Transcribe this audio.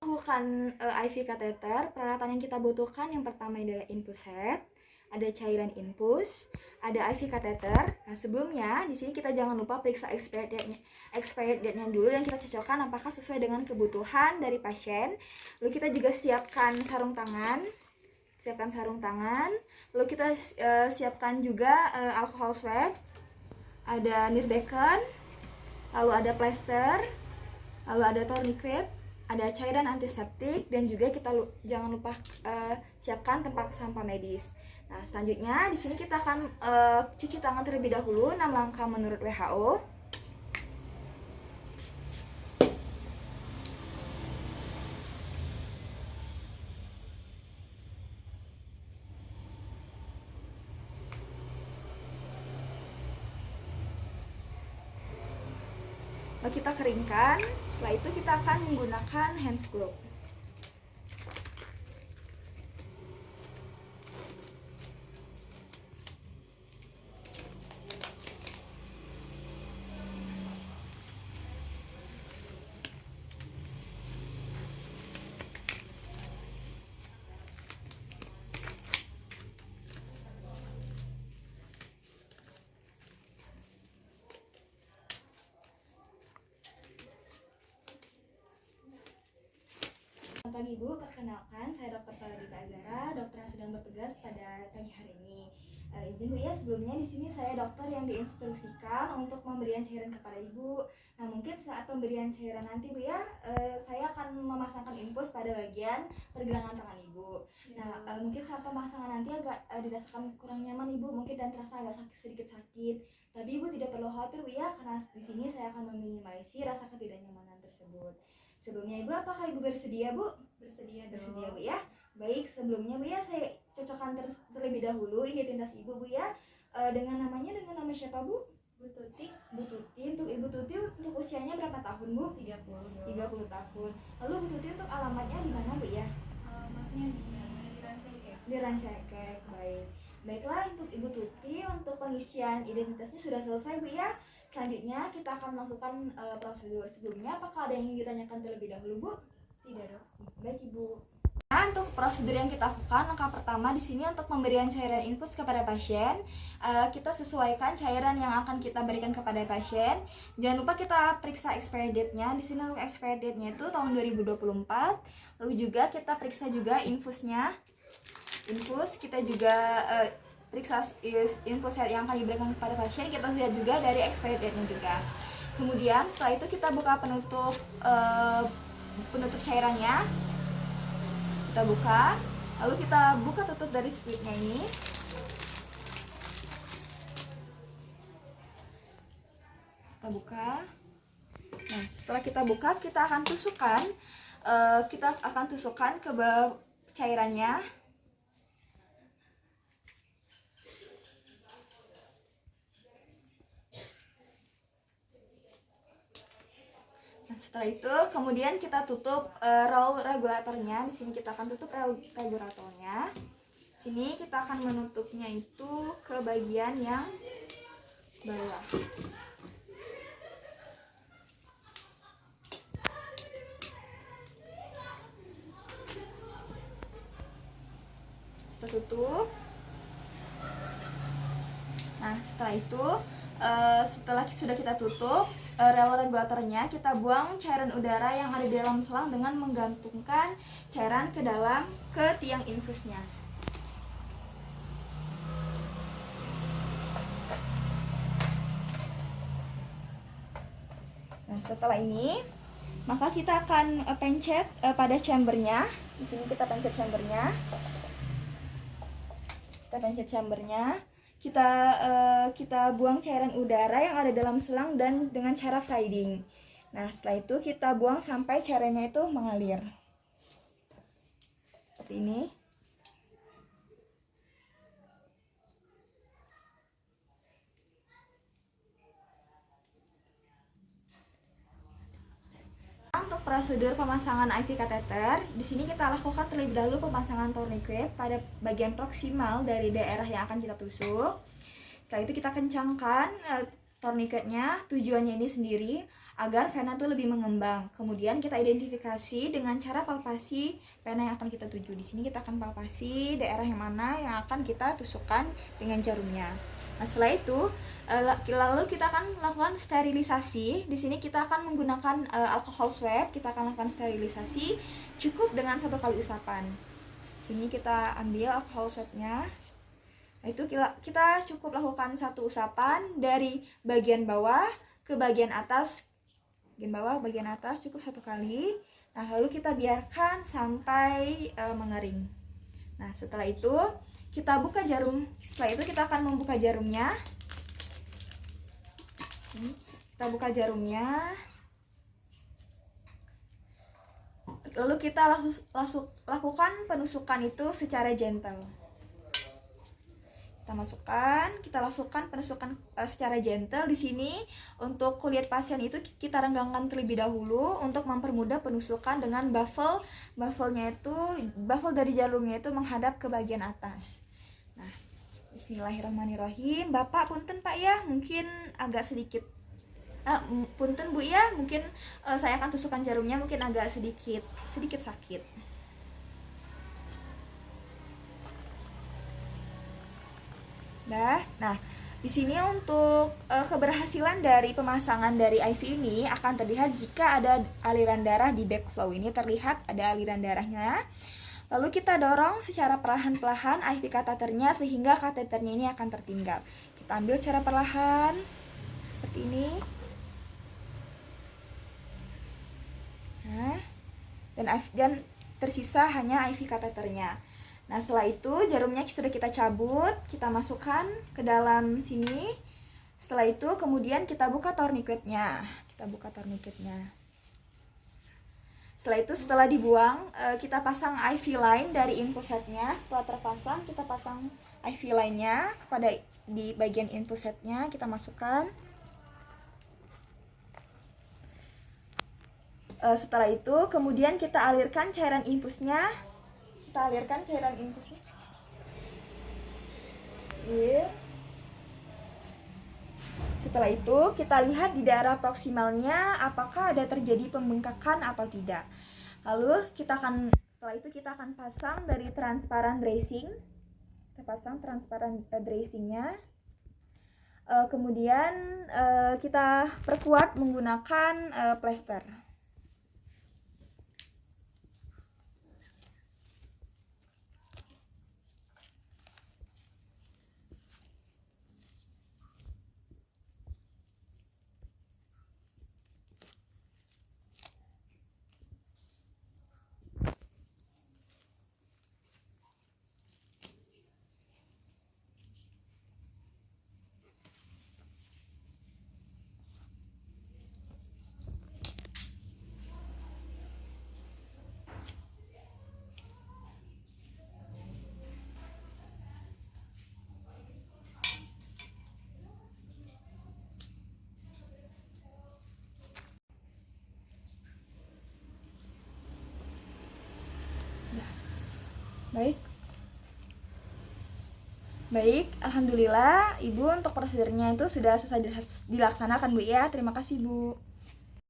Lakukan IV kateter, peralatan yang kita butuhkan yang pertama adalah infus set, ada cairan infus, ada IV kateter. Nah, sebelumnya di sini kita jangan lupa periksa expired date-nya dulu dan kita cocokkan apakah sesuai dengan kebutuhan dari pasien. Lalu kita juga siapkan sarung tangan. Lalu kita siapkan juga alcohol swab, ada Nirdecan, lalu ada plaster, lalu ada tourniquet, ada cairan antiseptik, dan juga kita jangan lupa siapkan tempat sampah medis. Nah, selanjutnya di sini kita akan cuci tangan terlebih dahulu 6 langkah menurut WHO. Lalu kita keringkan. Setelah itu kita akan menggunakan hand scrub. Selamat pagi Bu, perkenalkan saya Dr. Faradita Azara, dokter yang sedang bertugas pada pagi hari ini. Izin Bu ya, sebelumnya di sini saya dokter yang diinstruksikan untuk pemberian cairan kepada Ibu. Nah, mungkin saat pemberian cairan nanti Bu ya, saya akan memasangkan infus pada bagian pergelangan tangan Ibu. Nah, mungkin saat pemasangan nanti agak dirasakan kurang nyaman Ibu, mungkin dan terasa agak sedikit sakit. Tapi Ibu tidak perlu khawatir Bu ya, karena di sini saya akan meminimalisir rasa ketidaknyamanan tersebut. Sebelumnya Ibu, apakah Ibu bersedia Bu? Bersedia Bu ya. Baik, sebelumnya Bu ya saya cocokkan terlebih dahulu identitas Ibu Bu ya. Dengan nama siapa Bu? Bu Tuti. Bu Tuti. Untuk Ibu Tuti untuk usianya berapa tahun Bu? 30 tahun. Lalu Bu Tuti untuk alamatnya di mana Bu ya? Alamatnya di Rancaikek. Di Rancaikek. Baik. Baiklah, untuk Ibu Tuti untuk pengisian identitasnya sudah selesai Bu ya. Selanjutnya kita akan melakukan prosedur. Sebelumnya apakah ada yang ingin ditanyakan terlebih dahulu Bu? Tidak Dok. Baik Ibu. Nah, untuk prosedur yang kita lakukan, langkah pertama di sini untuk pemberian cairan infus kepada pasien, kita sesuaikan cairan yang akan kita berikan kepada pasien. Jangan lupa kita periksa expiry date-nya. Di sini untuk expiry date-nya itu tahun 2024. Lalu juga kita periksa juga infusnya. Infus kita juga periksa infus yang akan diberikan kepada pasien, kita lihat juga dari expiry date-nya juga. Kemudian setelah itu kita buka penutup cairannya, kita buka, lalu kita buka tutup dari splitnya ini. Kita buka. Nah, setelah kita buka, kita akan tusukkan ke bawah cairannya. Nah, setelah itu kemudian kita tutup roll regulatornya. Di sini kita akan tutup regulatornya. Sini kita akan menutupnya itu ke bagian yang bawah. Kita tutup. Nah, setelah itu setelah sudah kita tutup rel regulatornya, kita buang cairan udara yang ada di dalam selang dengan menggantungkan cairan ke tiang infusnya. Nah, setelah ini maka kita akan pencet pada chambernya. Di sini kita pencet chambernya. Kita buang cairan udara yang ada dalam selang dan dengan cara Frieding. Nah, setelah itu kita buang sampai cairannya itu mengalir. Seperti ini. Untuk prosedur pemasangan IV kateter, di sini kita lakukan terlebih dahulu pemasangan tourniquet pada bagian proksimal dari daerah yang akan kita tusuk. Setelah itu kita kencangkan tourniquetnya. Tujuannya ini sendiri agar vena tuh lebih mengembang. Kemudian kita identifikasi dengan cara palpasi vena yang akan kita tuju. Di sini kita akan palpasi daerah yang mana yang akan kita tusukkan dengan jarumnya. Nah, setelah itu lalu kita akan lakukan sterilisasi. Di sini kita akan menggunakan alkohol swab. Kita akan lakukan sterilisasi cukup dengan 1 kali usapan. Sini kita ambil alkohol swabnya. Nah, itu kita cukup lakukan 1 usapan dari bagian bawah ke bagian atas. Bagian bawah, bagian atas cukup 1 kali. Nah, lalu kita biarkan sampai mengering. Nah, setelah itu kita buka jarum. Setelah itu kita akan membuka jarumnya. Kita buka jarumnya. Lalu kita lakukan penusukan itu secara gentle. Kita lakukan penusukan secara gentle. Di sini untuk kulit pasien itu kita renggangkan terlebih dahulu untuk mempermudah penusukan dengan baffle dari jarumnya itu menghadap ke bagian atas. Nah, bismillahirrahmanirrahim. Bapak punten Pak ya, mungkin agak sedikit punten Bu ya, mungkin saya akan tusukkan jarumnya, mungkin agak sedikit sakit. Nah, di sini untuk keberhasilan dari pemasangan dari IV ini akan terlihat jika ada aliran darah di backflow. Ini terlihat ada aliran darahnya. Lalu kita dorong secara perlahan-lahan IV kateternya sehingga kateternya ini akan tertinggal. Kita ambil secara perlahan seperti ini. Nah, dan tersisa hanya IV kateternya. Nah, setelah itu jarumnya sudah kita cabut, kita masukkan ke dalam sini. Setelah itu kemudian kita buka tourniquetnya. Setelah itu setelah dibuang, kita pasang IV line dari input setnya. Setelah terpasang, kita pasang IV line-nya kepada di bagian input setnya, kita masukkan. Setelah itu kemudian kita alirkan cairan infusnya. Setelah itu kita lihat di daerah proksimalnya apakah ada terjadi pembengkakan atau tidak. Lalu setelah itu kita akan pasang dari transparan dressing. Kita pasang transparan dressingnya. Kemudian kita perkuat menggunakan plester. Baik, alhamdulillah Ibu untuk prosedurnya itu sudah selesai dilaksanakan Bu ya. Terima kasih Bu.